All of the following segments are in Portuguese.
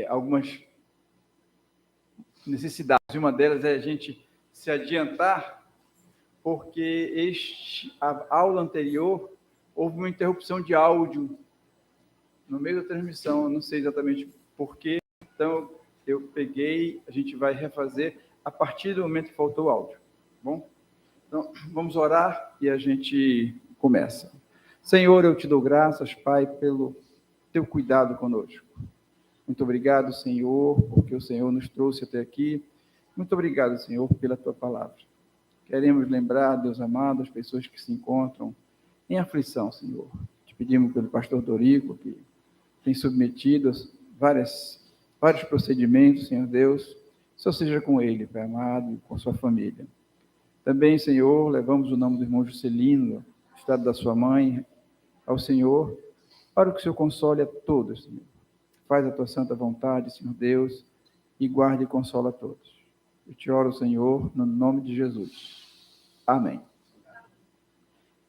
algumas necessidades. Uma delas é a gente se adiantar, porque a aula anterior houve uma interrupção de áudio no meio da transmissão, eu não sei exatamente por quê, então eu peguei, a gente vai refazer a partir do momento que faltou o áudio, tá bom? Então, vamos orar e a gente começa. Senhor, eu te dou graças, Pai, pelo teu cuidado conosco. Muito obrigado, Senhor, porque o Senhor nos trouxe até aqui. Muito obrigado, Senhor, pela tua palavra. Queremos lembrar, Deus amado, as pessoas que se encontram em aflição, Senhor. Te pedimos pelo pastor Dorico, que tem submetido vários procedimentos, Senhor Deus. Só seja com ele, Pai amado, e com sua família. Também, Senhor, levamos o nome do irmão Juscelino, o estado da sua mãe, ao Senhor, para que o Senhor console a todos, Senhor. Faz a tua santa vontade, Senhor Deus, e guarde e consola a todos. Eu te oro, Senhor, no nome de Jesus. Amém.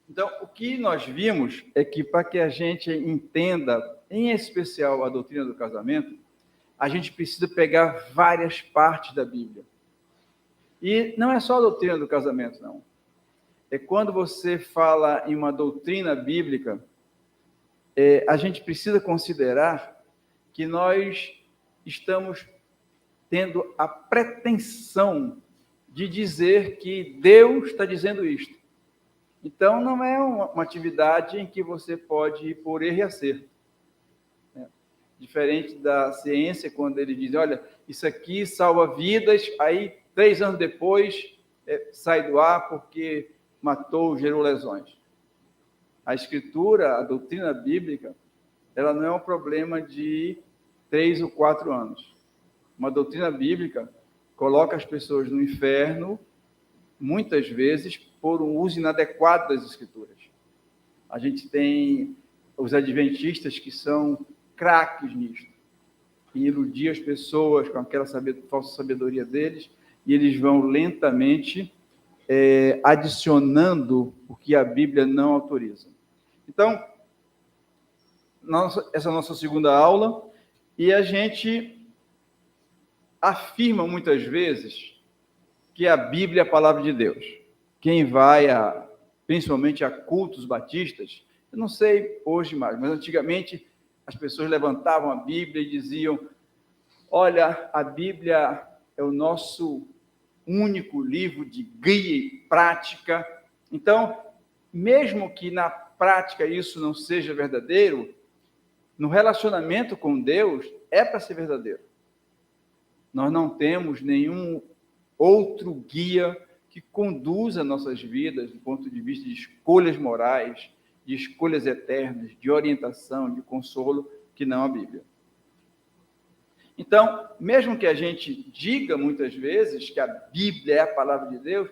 Então, o que nós vimos é que, para que a gente entenda, em especial, a doutrina do casamento, a gente precisa pegar várias partes da Bíblia. E não é só a doutrina do casamento, não. É quando você fala em uma doutrina bíblica, a gente precisa considerar que nós estamos tendo a pretensão de dizer que Deus está dizendo isto. Então, não é uma atividade em que você pode ir por erro e acerto. Diferente da ciência, quando ele diz, olha, isso aqui salva vidas, aí 3 anos depois sai do ar porque matou, gerou lesões. A escritura, a doutrina bíblica, ela não é um problema de 3 ou 4 anos. Uma doutrina bíblica coloca as pessoas no inferno, muitas vezes, por um uso inadequado das escrituras. A gente tem os adventistas que são craques nisto, e iludir as pessoas com aquela falsa sabedoria deles, e eles vão lentamente adicionando o que a Bíblia não autoriza. Então, essa é a nossa segunda aula, e a gente afirma muitas vezes que a Bíblia é a palavra de Deus. Quem vai, principalmente a cultos batistas, eu não sei hoje mais, mas antigamente as pessoas levantavam a Bíblia e diziam, olha, a Bíblia é o nosso único livro de guia e prática. Então, mesmo que na prática isso não seja verdadeiro, no relacionamento com Deus é para ser verdadeiro. Nós não temos nenhum outro guia que conduza nossas vidas do ponto de vista de escolhas morais, de escolhas eternas, de orientação, de consolo, que não a Bíblia. Então, mesmo que a gente diga muitas vezes que a Bíblia é a palavra de Deus,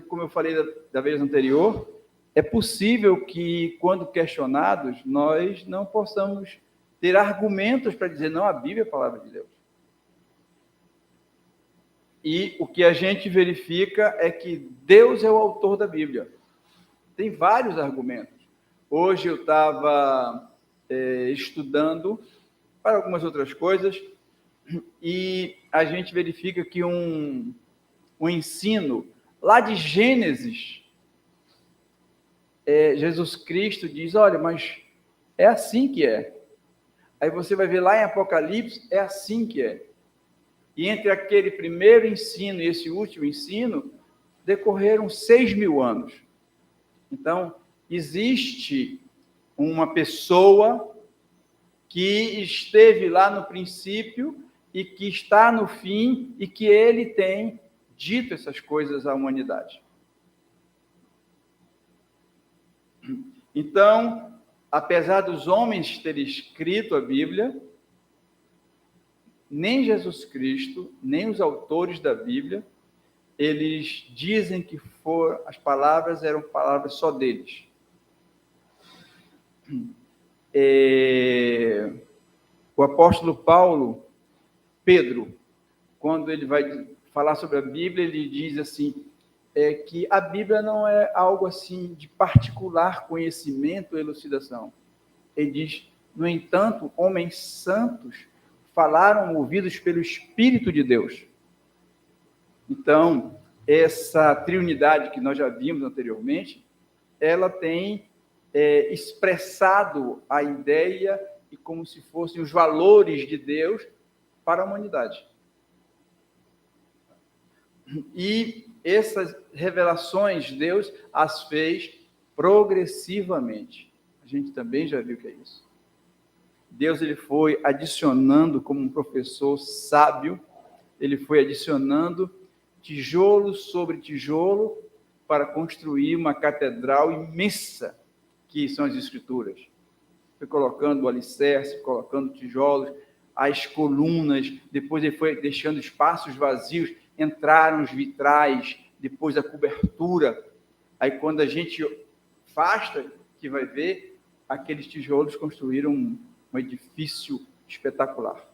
como eu falei da vez anterior, é possível que, quando questionados, nós não possamos ter argumentos para dizer, não, a Bíblia é a palavra de Deus. E o que a gente verifica é que Deus é o autor da Bíblia. Tem vários argumentos. Hoje eu estava estudando para algumas outras coisas e a gente verifica que um ensino lá de Gênesis, Jesus Cristo diz, olha, mas é assim que é. Aí você vai ver lá em Apocalipse, é assim que é. E entre aquele primeiro ensino e esse último ensino, decorreram 6.000 anos. Então, existe uma pessoa que esteve lá no princípio e que está no fim e que ele tem dito essas coisas à humanidade. Então, apesar dos homens terem escrito a Bíblia, nem Jesus Cristo, nem os autores da Bíblia, eles dizem que as palavras eram palavras só deles. O apóstolo Pedro, quando ele vai falar sobre a Bíblia, ele diz assim, que a Bíblia não é algo assim de particular conhecimento ou elucidação. Ele diz, No entanto, homens santos falaram movidos pelo Espírito de Deus. Então, essa triunidade que nós já vimos anteriormente, ela tem expressado a ideia e como se fossem os valores de Deus para a humanidade. E essas revelações Deus as fez progressivamente. A gente também já viu que é isso. Deus ele foi adicionando, como um professor sábio, ele foi adicionando tijolo sobre tijolo para construir uma catedral imensa, que são as Escrituras. Foi colocando o alicerce, colocando tijolos, as colunas, depois ele foi deixando espaços vazios, entraram os vitrais, depois a cobertura. Aí quando a gente afasta, que vai ver, aqueles tijolos construíram um edifício espetacular.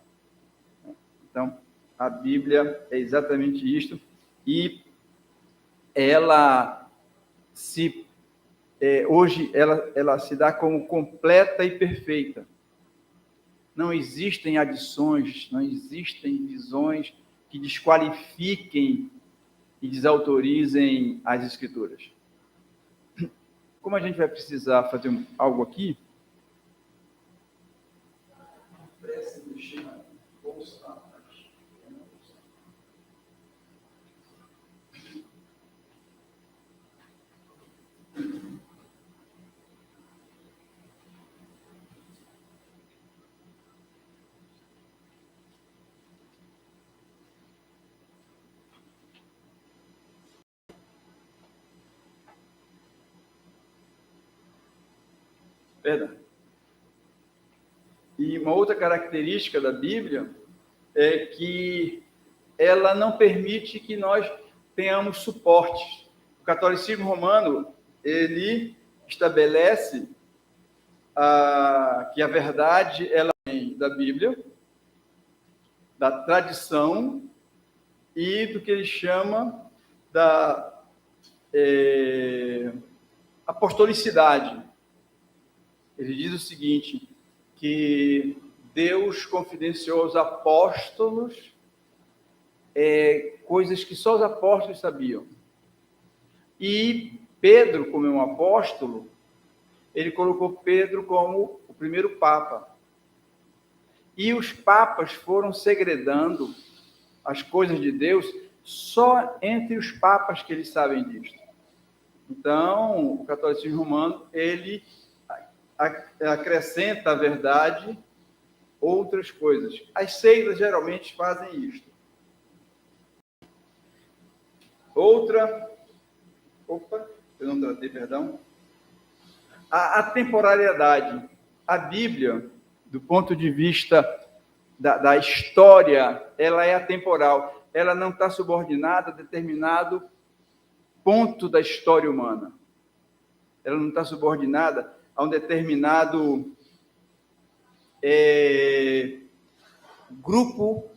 Então, a Bíblia é exatamente isto, e ela hoje ela se dá como completa e perfeita. Não existem adições, não existem visões que desqualifiquem e desautorizem as Escrituras. Como a gente vai precisar fazer algo aqui, perdão. E uma outra característica da Bíblia é que ela não permite que nós tenhamos suportes. O catolicismo romano, ele estabelece que a verdade ela vem da Bíblia, da tradição e do que ele chama da apostolicidade. Ele diz o seguinte, que Deus confidenciou aos apóstolos coisas que só os apóstolos sabiam. E Pedro, como é um apóstolo, ele colocou Pedro como o primeiro papa. E os papas foram segredando as coisas de Deus só entre os papas que eles sabem disso. Então, o catolicismo romano, ele acrescenta à verdade outras coisas. As seitas geralmente fazem isto. Eu não tratei, perdão. A temporalidade. A Bíblia, do ponto de vista da história, ela é atemporal. Ela não está subordinada a determinado ponto da história humana. Ela não está subordinada a um determinado grupo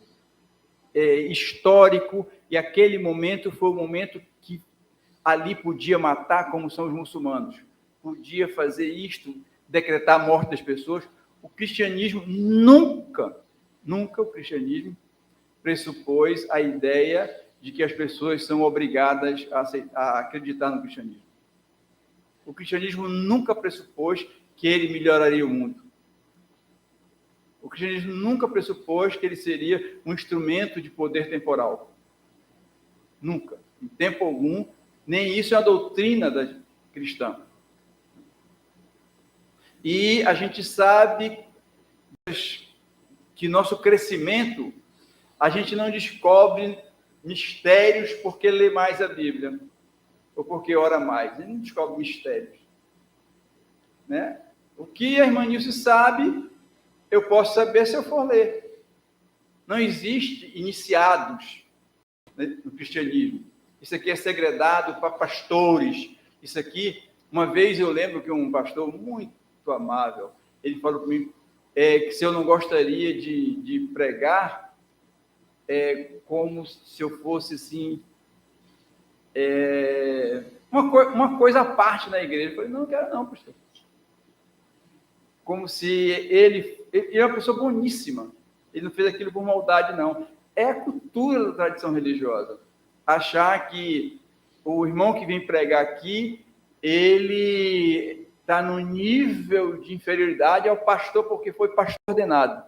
histórico, e aquele momento foi o momento que ali podia matar, como são os muçulmanos. Podia fazer isto, decretar a morte das pessoas. O cristianismo nunca o cristianismo pressupôs a ideia de que as pessoas são obrigadas a acreditar no cristianismo. O cristianismo nunca pressupôs que ele melhoraria o mundo. O cristianismo nunca pressupôs que ele seria um instrumento de poder temporal. Nunca. Em tempo algum, nem isso é a doutrina cristã. E a gente sabe que nosso crescimento, a gente não descobre mistérios porque lê mais a Bíblia, ou porque ora mais. A gente não descobre mistérios. Né? O que a irmã Nilce sabe, eu posso saber se eu for ler. Não existe iniciados, né, no cristianismo. Isso aqui é segredado para pastores. Isso aqui, uma vez eu lembro que um pastor muito amável, ele falou comigo que se eu não gostaria de pregar, como se eu fosse assim, uma coisa à parte na igreja. Eu falei, não quero não, pastor. como se ele é uma pessoa boníssima. Ele não fez aquilo por maldade, não. É a cultura da tradição religiosa. Achar que o irmão que vem pregar aqui, ele está no nível de inferioridade ao pastor porque foi pastor ordenado.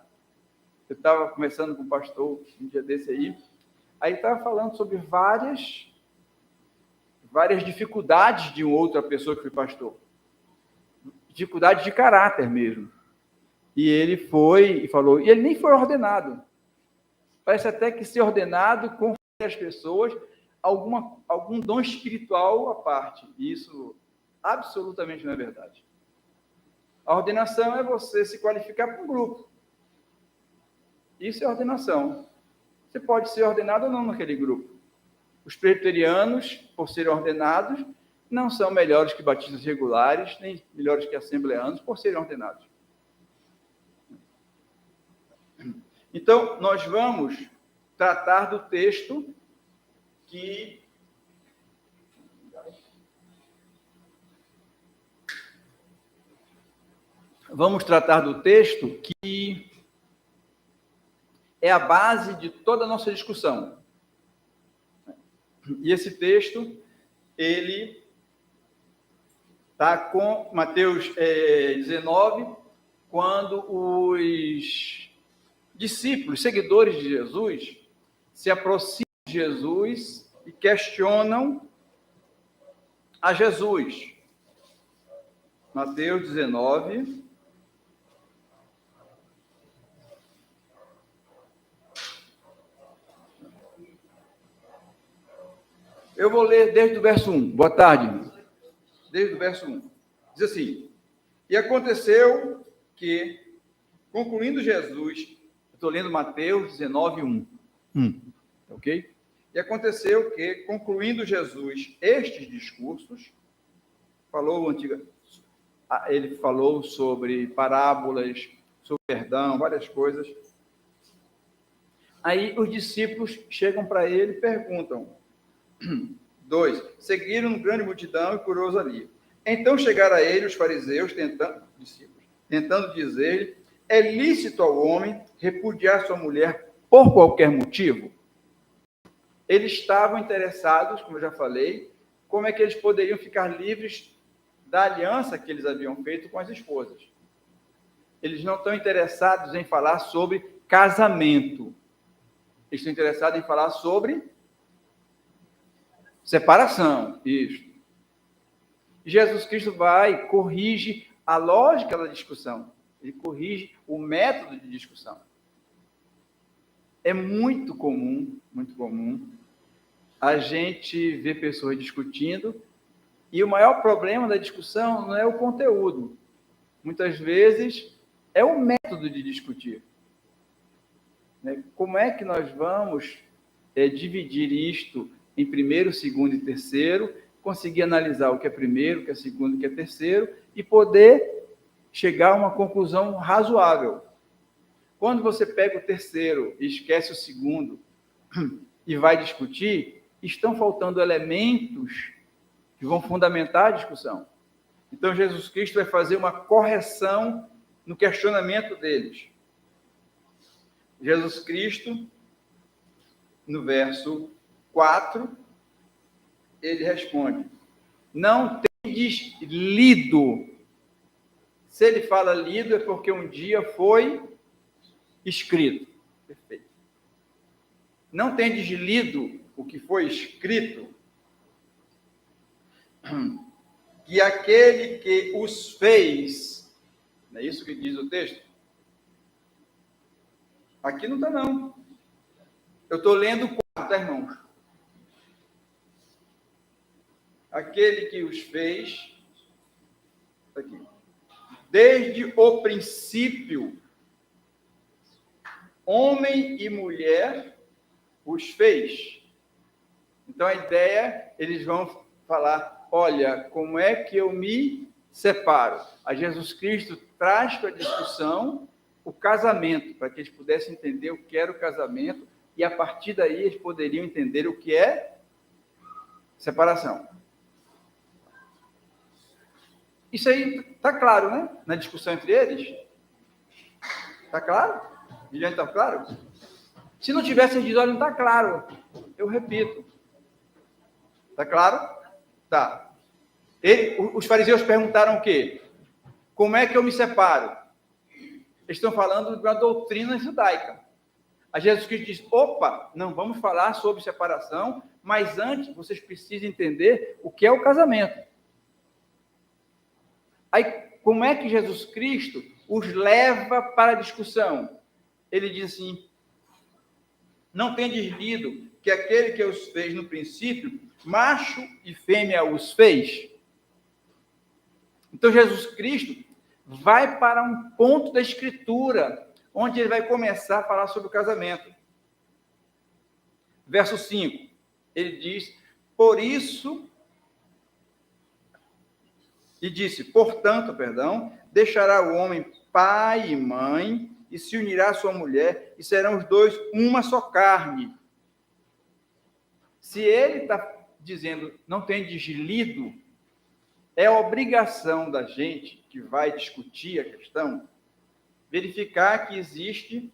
Eu estava conversando com um pastor um dia desse aí estava falando sobre várias dificuldades de uma outra pessoa que foi pastor. Dificuldade de caráter mesmo. E ele foi e falou, e ele nem foi ordenado. Parece até que ser ordenado confere às pessoas algum dom espiritual à parte. Isso absolutamente não é verdade. A ordenação é você se qualificar para um grupo. Isso é ordenação. Você pode ser ordenado ou não naquele grupo. Os presbiterianos, por serem ordenados, não são melhores que batistas regulares, nem melhores que assembleanos, por serem ordenados. Então, nós vamos tratar do texto que é a base de toda a nossa discussão. E esse texto, ele está com Mateus 19, quando os discípulos, seguidores de Jesus, se aproximam de Jesus e questionam a Jesus. Mateus 19. Eu vou ler desde o verso 1. Boa tarde. Desde o verso 1. Diz assim: E aconteceu que, concluindo Jesus, estou lendo Mateus 19, 1. Ok? E aconteceu que, concluindo Jesus estes discursos, ele falou sobre parábolas, sobre perdão, várias coisas. Aí os discípulos chegam para ele e perguntam. 2. Seguiram grande multidão e curou-os ali. Então chegaram a ele os fariseus, tentando dizer-lhe, é lícito ao homem repudiar sua mulher por qualquer motivo? Eles estavam interessados, como eu já falei, como é que eles poderiam ficar livres da aliança que eles haviam feito com as esposas. Eles não estão interessados em falar sobre casamento. Eles estão interessados em falar sobre separação. Isso. Jesus Cristo vai e corrige a lógica da discussão. Ele corrige o método de discussão. É muito comum a gente ver pessoas discutindo e o maior problema da discussão não é o conteúdo. Muitas vezes é o método de discutir. Como é que nós vamos dividir isto em primeiro, segundo e terceiro, conseguir analisar o que é primeiro, o que é segundo, o que é terceiro e poder chegar a uma conclusão razoável. Quando você pega o terceiro e esquece o segundo e vai discutir, estão faltando elementos que vão fundamentar a discussão. Então, Jesus Cristo vai fazer uma correção no questionamento deles. Jesus Cristo, no verso 4, ele responde, não tendes lido. Se ele fala lido, é porque um dia foi escrito. Perfeito. Não tendes lido o que foi escrito? Que aquele que os fez, não é isso que diz o texto? Aqui não está, não. Eu estou lendo o 4, tá, irmãos? Aquele que os fez, aqui, desde o princípio, homem e mulher os fez. Então a ideia, eles vão falar, olha, como é que eu me separo? A Jesus Cristo traz para a discussão o casamento, para que eles pudessem entender o que era o casamento, e a partir daí eles poderiam entender o que é separação. Isso aí está claro, né? Na discussão entre eles. Está claro? Guilherme, está claro? Se não tivesse dito, olha, não está claro. Eu repito. Está claro? Tá. Os fariseus perguntaram o quê? Como é que eu me separo? Eles estão falando de uma doutrina judaica. A Jesus Cristo diz, opa, não vamos falar sobre separação, mas antes vocês precisam entender o que é o casamento. Aí, como é que Jesus Cristo os leva para a discussão? Ele diz assim, não tendes lido que aquele que os fez no princípio, macho e fêmea os fez? Então, Jesus Cristo vai para um ponto da Escritura, onde ele vai começar a falar sobre o casamento. Verso 5, ele diz, por isso, e disse, portanto, deixará o homem pai e mãe, e se unirá à sua mulher, e serão os dois uma só carne. Se ele está dizendo, não tem deslido, é obrigação da gente que vai discutir a questão, verificar que existe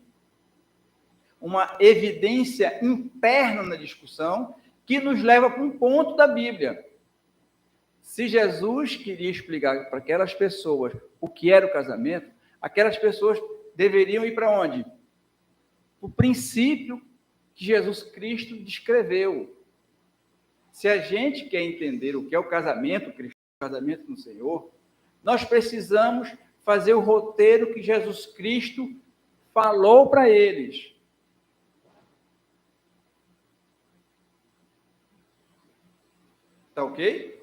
uma evidência interna na discussão que nos leva para um ponto da Bíblia. Se Jesus queria explicar para aquelas pessoas o que era o casamento, aquelas pessoas deveriam ir para onde? O princípio que Jesus Cristo descreveu. Se a gente quer entender o que é o casamento cristão, o casamento no Senhor, nós precisamos fazer o roteiro que Jesus Cristo falou para eles. Tá ok?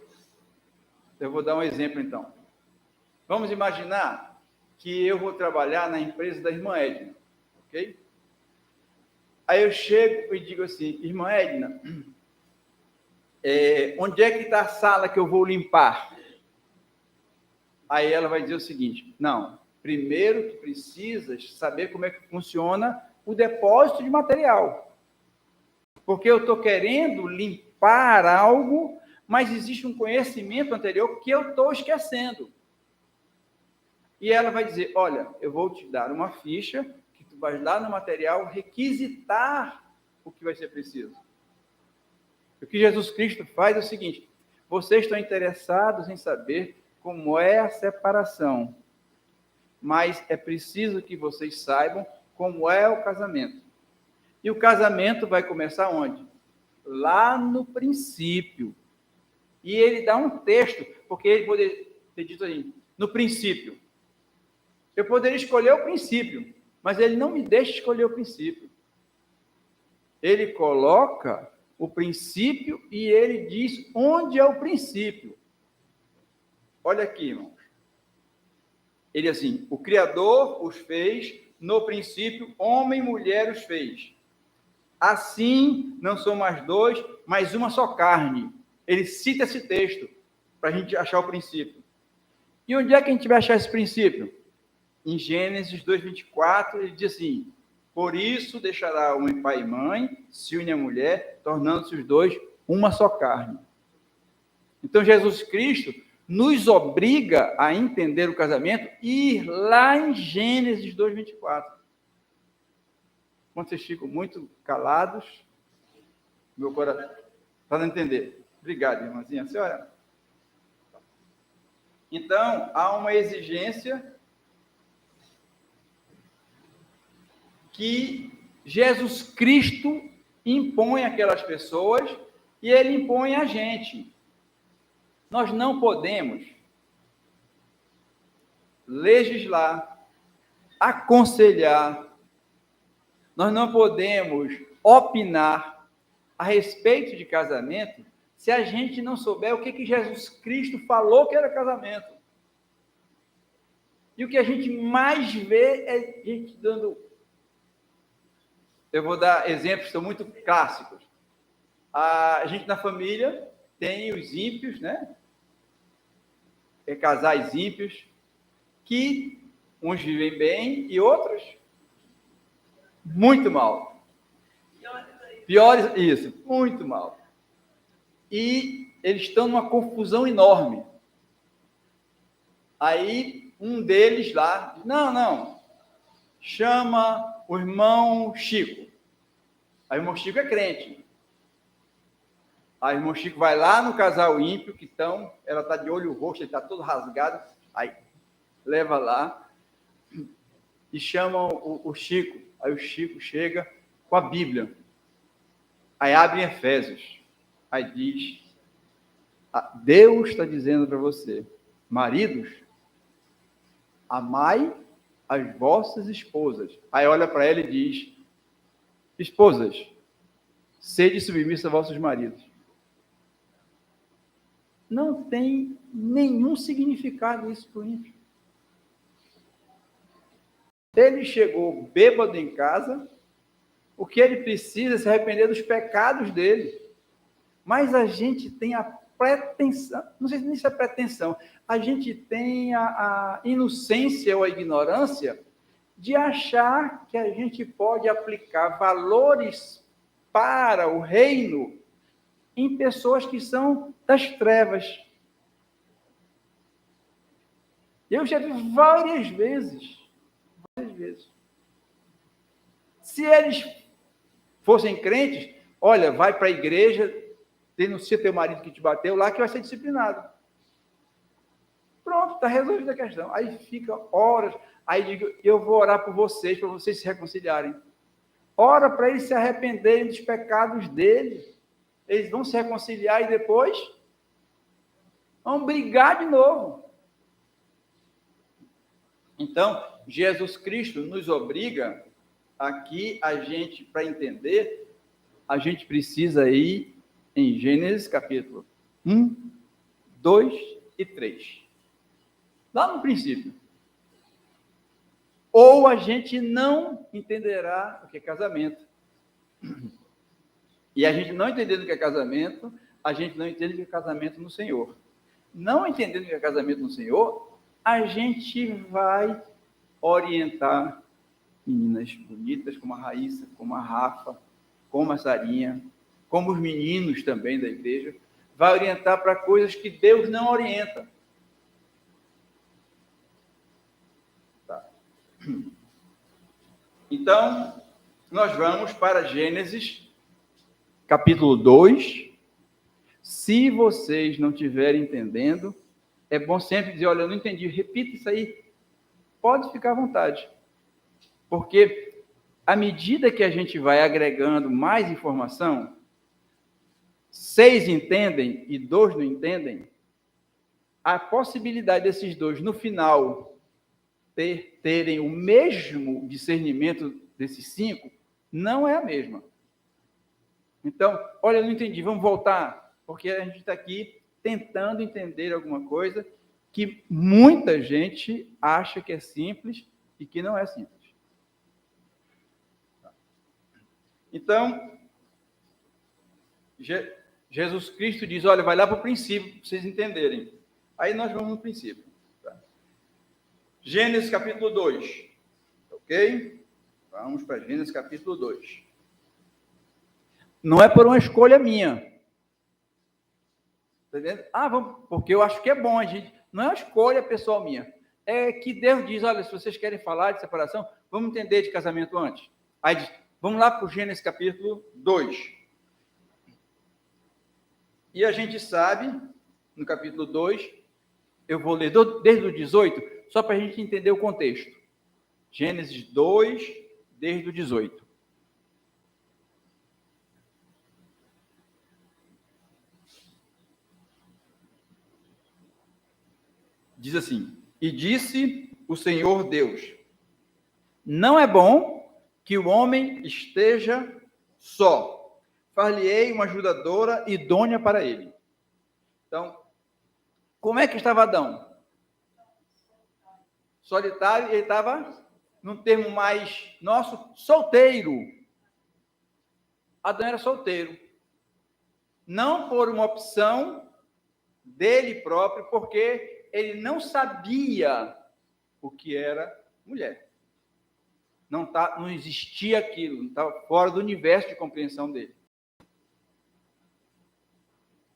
Eu vou dar um exemplo, então. Vamos imaginar que eu vou trabalhar na empresa da irmã Edna, ok? Aí eu chego e digo assim, irmã Edna, onde é que está a sala que eu vou limpar? Aí ela vai dizer o seguinte, não, primeiro tu precisas saber como é que funciona o depósito de material. Porque eu estou querendo limpar algo, mas existe um conhecimento anterior que eu estou esquecendo. E ela vai dizer, olha, eu vou te dar uma ficha, que tu vais lá no material requisitar o que vai ser preciso. O que Jesus Cristo faz é o seguinte, vocês estão interessados em saber como é a separação, mas é preciso que vocês saibam como é o casamento. E o casamento vai começar onde? Lá no princípio. E ele dá um texto, porque ele poderia ter dito assim, no princípio. Eu poderia escolher o princípio, mas ele não me deixa escolher o princípio. Ele coloca o princípio e ele diz onde é o princípio. Olha aqui, irmãos. Ele assim, o Criador os fez, no princípio, homem e mulher os fez. Assim, não são mais dois, mas uma só carne. Ele cita esse texto para a gente achar o princípio. E onde é que a gente vai achar esse princípio? Em Gênesis 2:24, ele diz assim, por isso deixará o homem pai e mãe, se une a mulher, tornando-se os dois uma só carne. Então, Jesus Cristo nos obriga a entender o casamento e ir lá em Gênesis 2:24. Quando vocês ficam muito calados, meu coração para não entender. Obrigado, irmãzinha. A senhora? Então, há uma exigência que Jesus Cristo impõe àquelas pessoas e ele impõe a gente. Nós não podemos legislar, aconselhar, nós não podemos opinar a respeito de casamento se a gente não souber o que Jesus Cristo falou que era casamento. E o que a gente mais vê é gente dando... Eu vou dar exemplos que são muito clássicos. A gente na família tem os ímpios, né? Casais ímpios, que uns vivem bem e outros muito mal. Piores, isso, muito mal. E eles estão numa confusão enorme. Aí um deles lá, não, chama o irmão Chico. Aí o irmão Chico é crente. Aí o irmão Chico vai lá no casal ímpio, que ela está de olho roxo, ele está todo rasgado. Aí leva lá e chama o Chico. Aí o Chico chega com a Bíblia. Aí abre em Efésios. Aí diz, Deus está dizendo para você, maridos, amai as vossas esposas. Aí olha para ela e diz, esposas, sede submissa a vossos maridos. Não tem nenhum significado isso para o ímpio. Ele chegou bêbado em casa, o que ele precisa é se arrepender dos pecados dele. Mas a gente tem a pretensão, não sei nem se é pretensão, a gente tem a inocência ou a ignorância de achar que a gente pode aplicar valores para o reino em pessoas que são das trevas. Eu já vi várias vezes. Se eles fossem crentes, olha, vai para a igreja, denuncia teu marido que te bateu lá, que vai ser disciplinado. Pronto, está resolvida a questão. Aí fica horas, aí digo, eu vou orar por vocês, para vocês se reconciliarem. Ora para eles se arrependerem dos pecados deles. Eles vão se reconciliar e depois vão brigar de novo. Então, Jesus Cristo nos obriga aqui, a gente, para entender, a gente precisa ir em Gênesis capítulo 1, 2 e 3. Lá no princípio. Ou a gente não entenderá o que é casamento. E a gente não entendendo o que é casamento, a gente não entende o que é casamento no Senhor. Não entendendo o que é casamento no Senhor, a gente vai orientar meninas bonitas como a Raíssa, como a Rafa, como a Sarinha, como os meninos também da igreja, vai orientar para coisas que Deus não orienta. Tá. Então, nós vamos para Gênesis, capítulo 2. Se vocês não estiverem entendendo, é bom sempre dizer, olha, eu não entendi, repita isso aí. Pode ficar à vontade. Porque, à medida que a gente vai agregando mais informação, 6 entendem e 2 não entendem, a possibilidade desses 2, no final, terem o mesmo discernimento desses 5, não é a mesma. Então, olha, eu não entendi, vamos voltar, porque a gente está aqui tentando entender alguma coisa que muita gente acha que é simples e que não é simples. Então, Jesus Cristo diz, olha, vai lá para o princípio, para vocês entenderem. Aí nós vamos no princípio. Tá? Gênesis capítulo 2. Ok? Vamos para Gênesis capítulo 2. Não é por uma escolha minha. Tá entendendo? Vamos, porque eu acho que é bom, a gente. Não é uma escolha pessoal minha. É que Deus diz, olha, se vocês querem falar de separação, vamos entender de casamento antes. Aí diz, vamos lá para o Gênesis capítulo 2. E a gente sabe, no capítulo 2, eu vou ler desde o 18, só para a gente entender o contexto. Gênesis 2, desde o 18. Diz assim, e disse o Senhor Deus, não é bom que o homem esteja só. Far-lhe-ei uma ajudadora idônea para ele. Então, como é que estava Adão? Solitário, ele estava, num termo mais nosso, solteiro. Adão era solteiro. Não por uma opção dele próprio, porque ele não sabia o que era mulher. Não existia aquilo, não estava fora do universo de compreensão dele.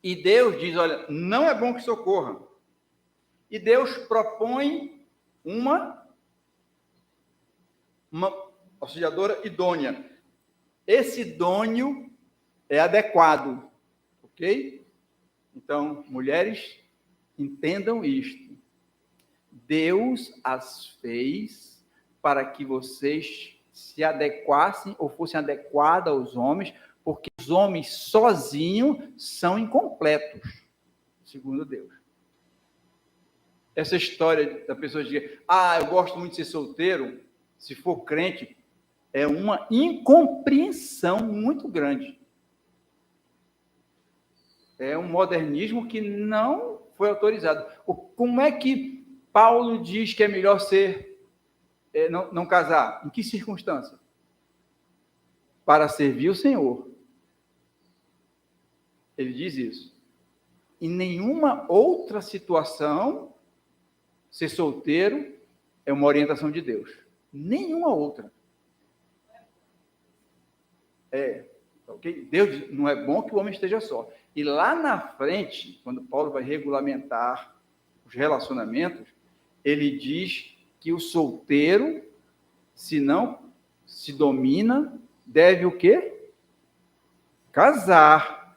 E Deus diz, olha, não é bom que socorra. E Deus propõe uma auxiliadora idônea. Esse idôneo é adequado, ok? Então, mulheres, entendam isto. Deus as fez para que vocês se adequassem ou fossem adequadas aos homens, porque os homens sozinhos são incompletos, segundo Deus. Essa história da pessoa dizer, eu gosto muito de ser solteiro, se for crente, é uma incompreensão muito grande. É um modernismo que não foi autorizado. Como é que Paulo diz que é melhor não casar? Em que circunstância? Para servir o Senhor. Ele diz isso. Em nenhuma outra situação, ser solteiro é uma orientação de Deus. Nenhuma outra. Ok? Deus, não é bom que o homem esteja só. E lá na frente, quando Paulo vai regulamentar os relacionamentos, ele diz que o solteiro, se não se domina, deve o quê? Casar.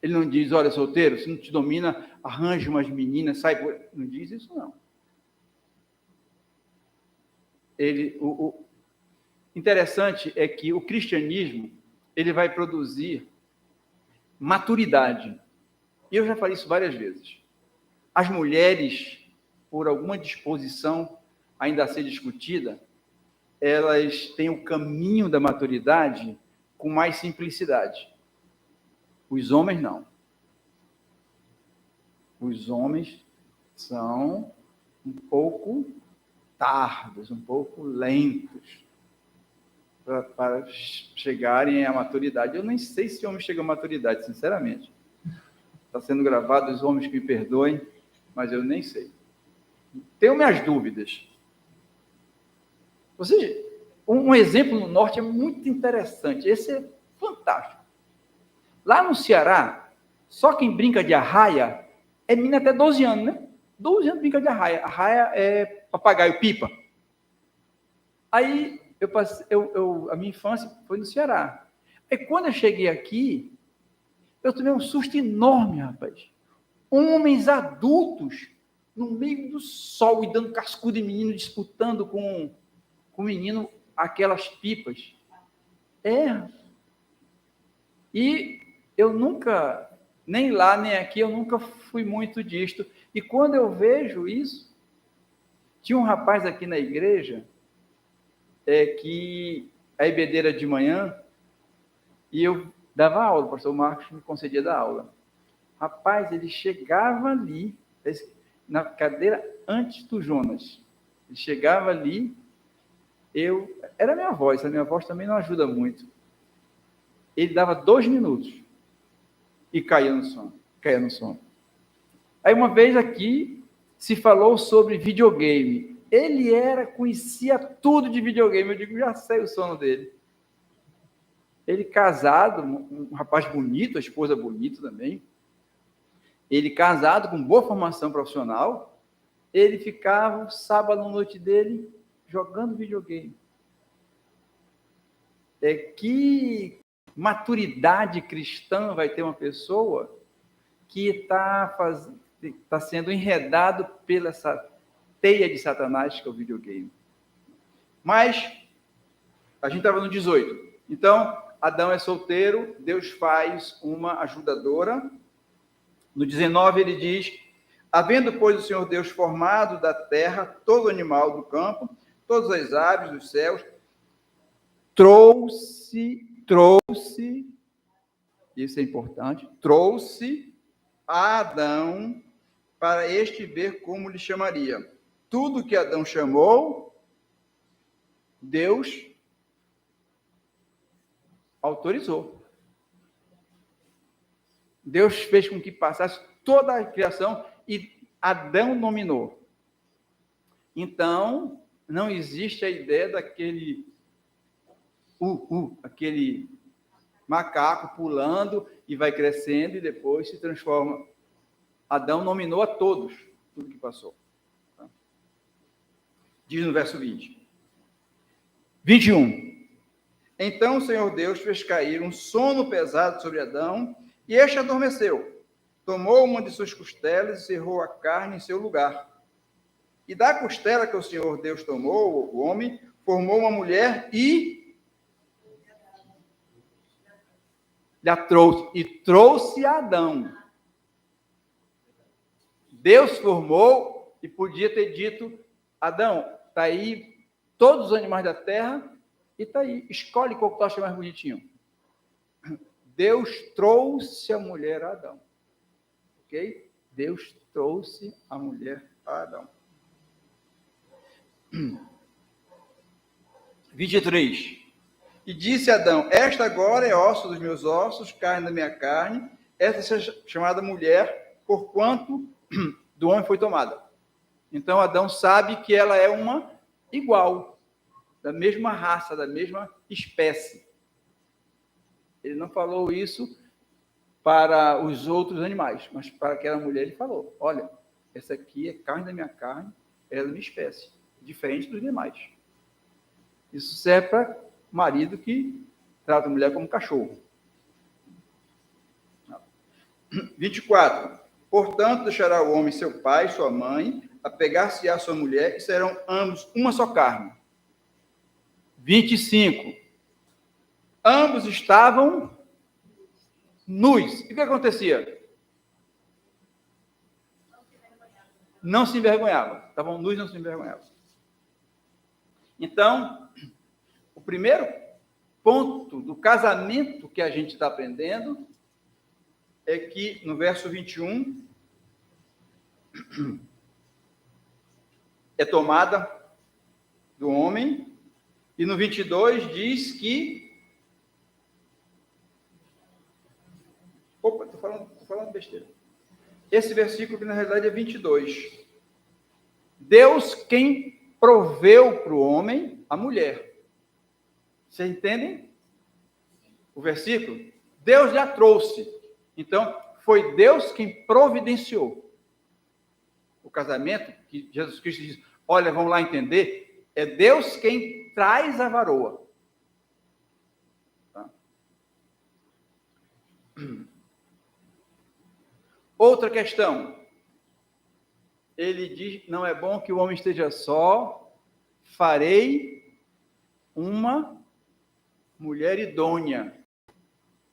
Ele não diz, olha, solteiro, se não te domina, arranja umas meninas, sai por... Não diz isso, não. Interessante é que o cristianismo, ele vai produzir maturidade. E eu já falei isso várias vezes. As mulheres, por alguma disposição ainda a ser discutida, elas têm o caminho da maturidade com mais simplicidade. Os homens não. Os homens são um pouco tardos, um pouco lentos para chegarem à maturidade. Eu nem sei se homem chega à maturidade, sinceramente. Está sendo gravado, os homens que me perdoem, mas eu nem sei. Tenho minhas dúvidas. Um exemplo no norte é muito interessante. Esse é fantástico. Lá no Ceará, só quem brinca de arraia é menina até 12 anos, né? 12 anos brinca de arraia. Arraia é papagaio, pipa. Aí, a minha infância foi no Ceará. Aí, quando eu cheguei aqui, eu tomei um susto enorme, rapaz. Homens adultos no meio do sol e dando cascudo em menino, disputando com o menino aquelas pipas. E eu nunca, nem lá nem aqui, eu nunca fui muito disto. E quando eu vejo isso, tinha um rapaz aqui na igreja, que a bebedeira de manhã, e eu dava aula, o pastor Marcos me concedia dar aula. Rapaz, ele chegava ali, na cadeira antes do Jonas. Ele chegava ali, era a minha voz também não ajuda muito. Ele dava 2 minutos e caía no sono. Aí uma vez aqui se falou sobre videogame. Ele conhecia tudo de videogame. Eu digo, já sei o sono dele. Ele casado, um rapaz bonito, a esposa bonita também. Ele casado, com boa formação profissional, ele ficava sábado à noite dele jogando videogame. Que maturidade cristã vai ter uma pessoa que está sendo enredado pela essa teia de Satanás que é o videogame. Mas a gente estava no 18. Então, Adão é solteiro, Deus faz uma ajudadora. No 19 ele diz, havendo, pois, o Senhor Deus formado da terra todo animal do campo, todas as aves dos céus, trouxe, isso é importante, trouxe a Adão para este ver como lhe chamaria. Tudo que Adão chamou, Deus autorizou. Deus fez com que passasse toda a criação e Adão nominou. Então, não existe a ideia daquele aquele macaco pulando e vai crescendo e depois se transforma. Adão nominou a todos, tudo que passou. Diz no verso 20. 21. Então o Senhor Deus fez cair um sono pesado sobre Adão, e este adormeceu. Tomou uma de suas costelas e cerrou a carne em seu lugar. E da costela que o Senhor Deus tomou, o homem, formou uma mulher e lhe trouxe. E trouxe a Adão. Deus formou e podia ter dito, Adão, está aí todos os animais da terra e está aí, escolhe qual que tu acha mais bonitinho. Deus trouxe a mulher a Adão. Ok? Deus trouxe a mulher a Adão. 23. E disse Adão, esta agora é osso dos meus ossos, carne da minha carne, esta é chamada mulher, porquanto do homem foi tomada. Então Adão sabe que ela é uma igual, da mesma raça, da mesma espécie. Ele não falou isso para os outros animais, mas para aquela mulher ele falou, olha, essa aqui é carne da minha carne, ela é da minha espécie, diferente dos demais. Isso serve para marido que trata a mulher como cachorro. 24. Portanto, deixará o homem seu pai, sua mãe, apegar-se-á à sua mulher, e serão ambos uma só carne. 25. Ambos estavam nus. E o que acontecia? Não se envergonhavam. Estavam nus e não se envergonhavam. Então, o primeiro ponto do casamento que a gente está aprendendo é que no verso 21 é tomada do homem, e no 22 diz que... Opa, estou falando besteira. Esse versículo que na realidade é 22. Deus quem proveu para o homem a mulher. Vocês entendem? O versículo? Deus já trouxe. Então, foi Deus quem providenciou o casamento, que Jesus Cristo diz, olha, vamos lá entender, é Deus quem traz a varoa. Tá? Outra questão. Ele diz, não é bom que o homem esteja só, farei uma mulher idônea.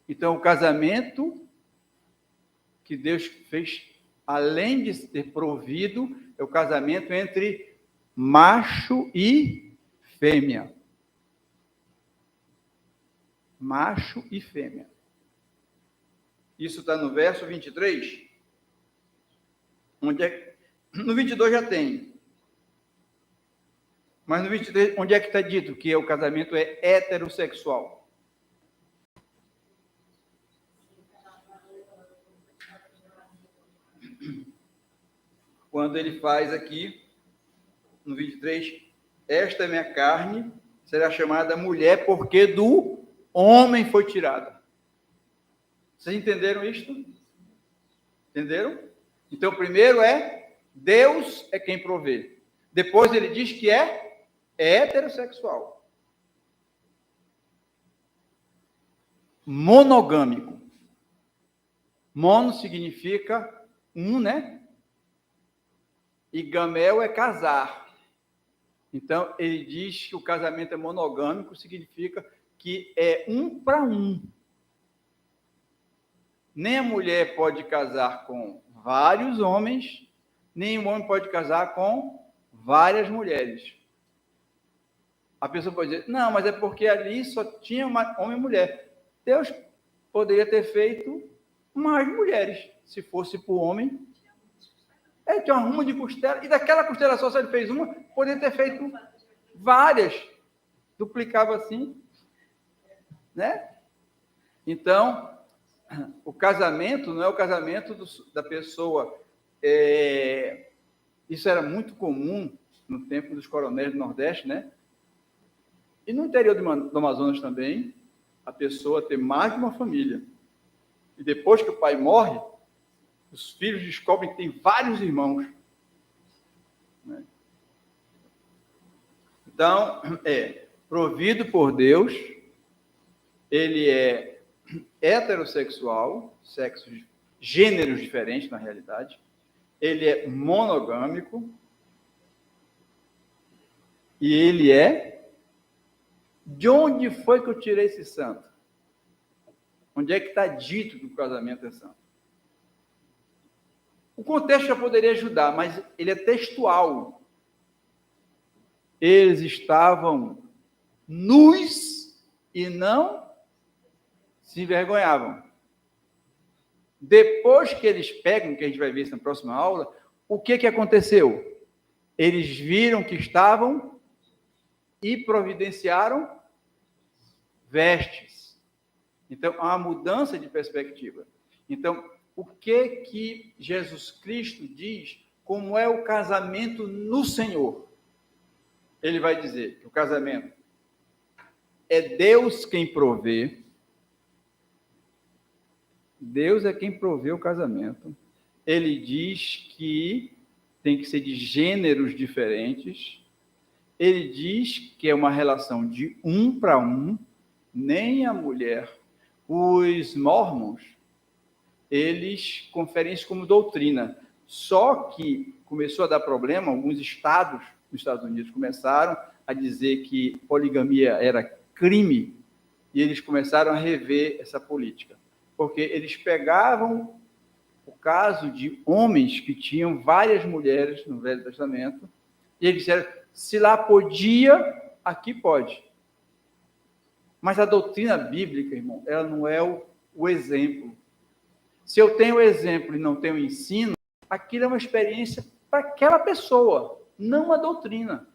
Então, o casamento que Deus fez, além de ter provido, é o casamento entre macho e fêmea. Macho e fêmea. Isso está no verso 23. Onde é? No 22 já tem. Mas no 23, onde é que está dito que o casamento é heterossexual? Quando ele faz aqui, no 23, esta é minha carne, será chamada mulher, porque do homem foi tirada. Vocês entenderam isto? Entenderam? Então, primeiro é, Deus é quem provê. Depois ele diz que é heterossexual. Monogâmico. Mono significa um, né? E gamel é casar. Então, ele diz que o casamento é monogâmico, significa que é um para um. Nem a mulher pode casar com vários homens, nem o homem pode casar com várias mulheres. A pessoa pode dizer, não, mas é porque ali só tinha homem e mulher. Deus poderia ter feito mais mulheres, se fosse para o homem. Ele tinha uma ruma de costela, e daquela costela só, se ele fez uma, poderia ter feito várias. Duplicava assim, né? Então, o casamento não é o casamento da pessoa. Isso era muito comum no tempo dos coronéis do Nordeste, né? E no interior do Amazonas também, a pessoa ter mais de uma família. E depois que o pai morre, Os filhos descobrem que tem vários irmãos. Né? Então, é provido por Deus, ele é heterossexual, gêneros diferentes, na realidade. Ele é monogâmico. E ele é... De onde foi que eu tirei esse santo? Onde é que está dito que o casamento é santo? O contexto já poderia ajudar, mas ele é textual. Eles estavam nus e não se envergonhavam. Depois que eles pegam, que a gente vai ver isso na próxima aula, o que aconteceu? Eles viram que estavam e providenciaram vestes. Então, há uma mudança de perspectiva. Então, o que Jesus Cristo diz, como é o casamento no Senhor? Ele vai dizer que o casamento é Deus quem provê. Deus é quem provê o casamento. Ele diz que tem que ser de gêneros diferentes. Ele diz que é uma relação de um para um, nem a mulher. Os mormons, eles conferem isso como doutrina. Só que começou a dar problema, alguns estados nos Estados Unidos começaram a dizer que poligamia era crime, e eles começaram a rever essa política. Porque eles pegavam o caso de homens que tinham várias mulheres no Velho Testamento, e eles disseram, se lá podia, aqui pode. Mas a doutrina bíblica, irmão, ela não é o exemplo. Se eu tenho o exemplo e não tenho o ensino, aquilo é uma experiência para aquela pessoa, não uma doutrina.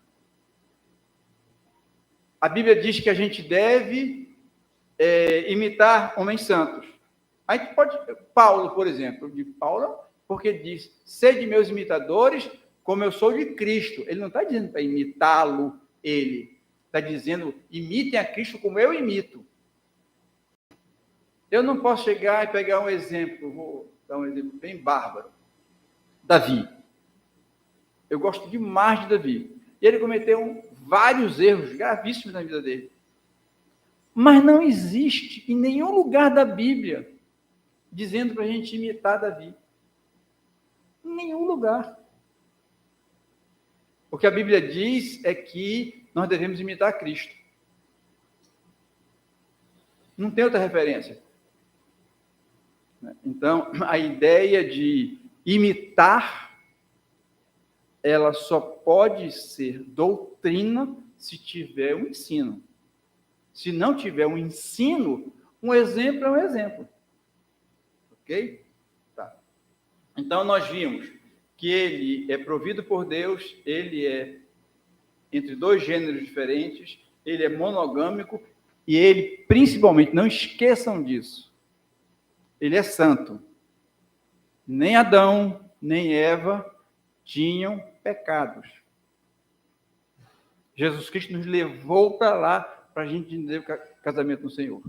A Bíblia diz que a gente deve imitar homens santos. A gente pode, Paulo, por exemplo, de Paulo, porque diz, sede meus imitadores, como eu sou de Cristo. Ele não está dizendo para imitá-lo, ele está dizendo, imitem a Cristo como eu imito. Eu não posso chegar e pegar um exemplo, vou dar um exemplo bem bárbaro. Davi. Eu gosto demais de Davi. E ele cometeu vários erros gravíssimos na vida dele. Mas não existe em nenhum lugar da Bíblia dizendo para a gente imitar Davi. Em nenhum lugar. O que a Bíblia diz é que nós devemos imitar Cristo. Não tem outra referência. Então, a ideia de imitar, ela só pode ser doutrina se tiver um ensino. Se não tiver um ensino, um exemplo é um exemplo. Ok? Tá. Então, nós vimos que ele é provido por Deus, ele é entre dois gêneros diferentes, ele é monogâmico e ele, principalmente, não esqueçam disso, ele é santo. Nem Adão, nem Eva tinham pecados. Jesus Cristo nos levou para lá para a gente entender o casamento no Senhor.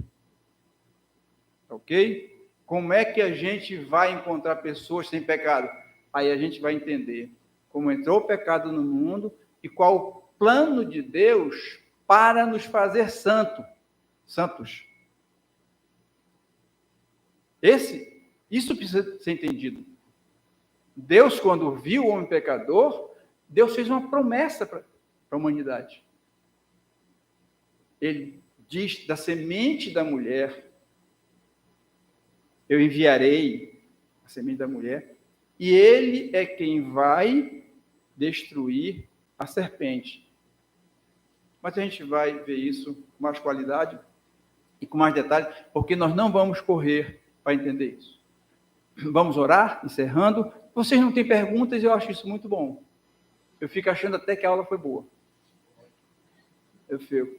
Ok? Como é que a gente vai encontrar pessoas sem pecado? Aí a gente vai entender como entrou o pecado no mundo e qual o plano de Deus para nos fazer santos. Isso precisa ser entendido. Deus, quando viu o homem pecador, Deus fez uma promessa para a humanidade. Ele diz, da semente da mulher, eu enviarei a semente da mulher, e ele é quem vai destruir a serpente. Mas a gente vai ver isso com mais qualidade e com mais detalhe, porque nós não vamos correr para entender isso. Vamos orar, encerrando. Vocês não têm perguntas, eu acho isso muito bom. Eu fico achando até que a aula foi boa. Eu fico.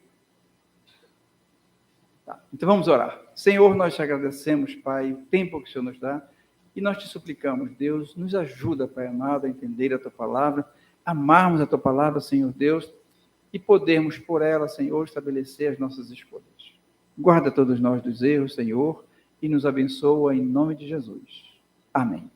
Tá. Então vamos orar. Senhor, nós te agradecemos, Pai, o tempo que o Senhor nos dá, e nós te suplicamos, Deus, nos ajuda, Pai amado, a entender a Tua palavra, amarmos a Tua palavra, Senhor Deus, e podermos, por ela, Senhor, estabelecer as nossas escolhas. Guarda todos nós dos erros, Senhor, e nos abençoa em nome de Jesus. Amém.